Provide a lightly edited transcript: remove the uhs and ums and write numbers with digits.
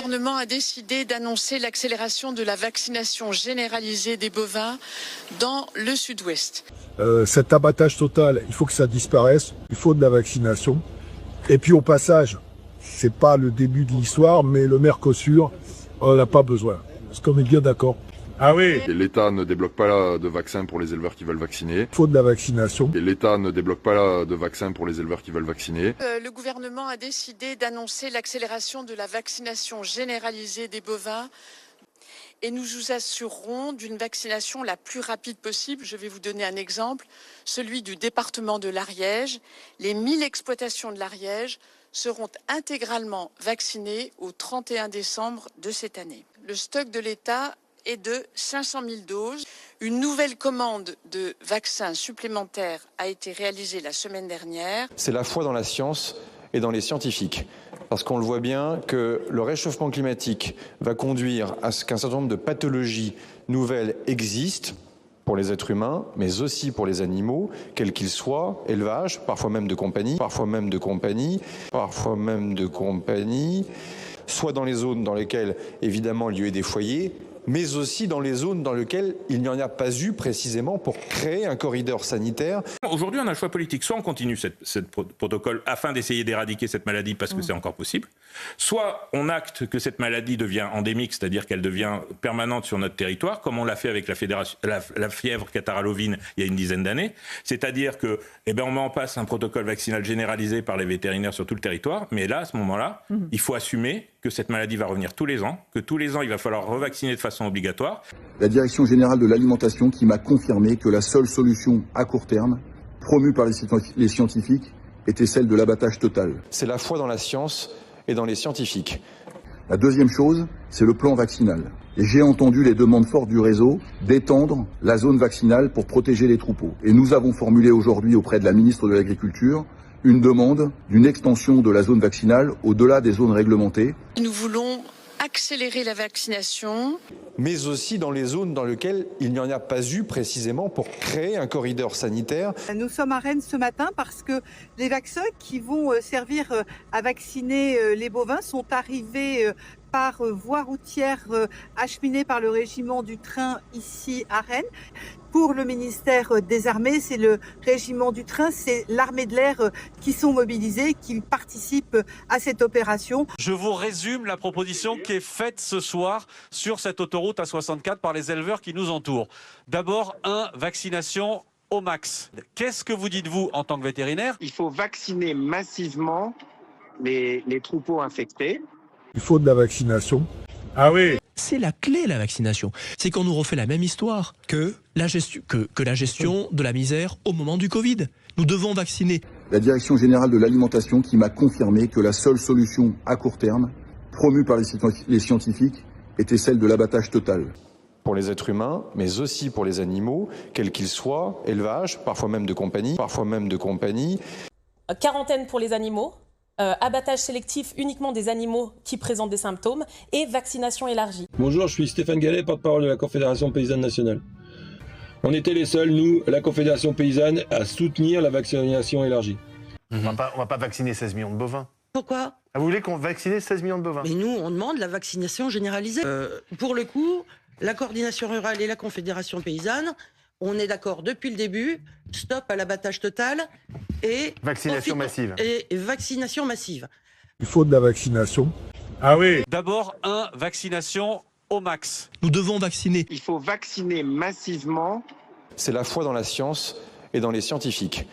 gouvernement a décidé d'annoncer l'accélération de la vaccination généralisée des bovins dans le sud-ouest. Cet abattage total, il faut que ça disparaisse. Il faut de la vaccination. Et puis au passage, c'est pas le début de l'histoire, mais le Mercosur, on n'en a pas besoin. Est-ce qu'on est bien d'accord? Ah oui. Et l'État ne débloque pas de vaccins pour les éleveurs qui veulent vacciner. Il faut de la vaccination. Et l'État ne débloque pas de vaccins pour les éleveurs qui veulent vacciner. Le gouvernement a décidé d'annoncer l'accélération de la vaccination généralisée des bovins et nous vous assurerons d'une vaccination la plus rapide possible. Je vais vous donner un exemple, celui du département de l'Ariège. Les 1000 exploitations de l'Ariège seront intégralement vaccinées au 31 décembre de cette année. Le stock de l'État est de 500 000 doses. Une nouvelle commande de vaccins supplémentaires a été réalisée la semaine dernière. C'est la foi dans la science et dans les scientifiques. Parce qu'on le voit bien que le réchauffement climatique va conduire à ce qu'un certain nombre de pathologies nouvelles existent pour les êtres humains, mais aussi pour les animaux, quels qu'ils soient, élevage, parfois même de compagnie, soit dans les zones dans lesquelles, évidemment, il y a eu des foyers, mais aussi dans les zones dans lesquelles il n'y en a pas eu précisément pour créer un corridor sanitaire. Aujourd'hui, on a le choix politique. Soit on continue ce protocole afin d'essayer d'éradiquer cette maladie parce que c'est encore possible, soit on acte que cette maladie devient endémique, c'est-à-dire qu'elle devient permanente sur notre territoire, comme on l'a fait avec la fièvre catarrhale ovine il y a une dizaine d'années. C'est-à-dire que, on met en place un protocole vaccinal généralisé par les vétérinaires sur tout le territoire, mais là, à ce moment-là, il faut assumer que cette maladie va revenir tous les ans, que tous les ans, il va falloir revacciner de façon obligatoire. La Direction générale de l'alimentation qui m'a confirmé que la seule solution à court terme, promue par les scientifiques, était celle de l'abattage total. C'est la foi dans la science et dans les scientifiques. La deuxième chose, c'est le plan vaccinal. Et j'ai entendu les demandes fortes du réseau d'étendre la zone vaccinale pour protéger les troupeaux. Et nous avons formulé aujourd'hui auprès de la ministre de l'Agriculture une demande d'une extension de la zone vaccinale au-delà des zones réglementées. Nous voulons accélérer la vaccination. Mais aussi dans les zones dans lesquelles il n'y en a pas eu précisément pour créer un corridor sanitaire. Nous sommes à Rennes ce matin parce que les vaccins qui vont servir à vacciner les bovins sont arrivés par voie routière acheminée par le régiment du train ici à Rennes. Pour le ministère des Armées, c'est le régiment du train, c'est l'armée de l'air qui sont mobilisés, qui participent à cette opération. Je vous résume la proposition qui est faite ce soir sur cette autoroute A64 par les éleveurs qui nous entourent. D'abord, vaccination au max. Qu'est-ce que vous dites, vous, en tant que vétérinaire? Il faut vacciner massivement les troupeaux infectés. Il faut de la vaccination. Ah oui. C'est la clé, la vaccination. C'est qu'on nous refait la même histoire que la gestion de la misère au moment du Covid. Nous devons vacciner. La Direction générale de l'alimentation qui m'a confirmé que la seule solution à court terme, promue par les scientifiques, était celle de l'abattage total. Pour les êtres humains, mais aussi pour les animaux, quels qu'ils soient, élevage, parfois même de compagnie. Quarantaine pour les animaux. Abattage sélectif uniquement des animaux qui présentent des symptômes et vaccination élargie. Bonjour, je suis Stéphane Gallet, porte-parole de la Confédération Paysanne Nationale. On était les seuls, nous, la Confédération Paysanne, à soutenir la vaccination élargie. On va pas vacciner 16 millions de bovins. Pourquoi? Vous voulez qu'on vaccine 16 millions de bovins? Mais nous, on demande la vaccination généralisée. Pour le coup, la coordination rurale et la Confédération Paysanne, on est d'accord depuis le début, stop à l'abattage total et vaccination massive. Et vaccination massive. Il faut de la vaccination. Ah oui. D'abord, vaccination au max. Nous devons vacciner. Il faut vacciner massivement. C'est la foi dans la science et dans les scientifiques.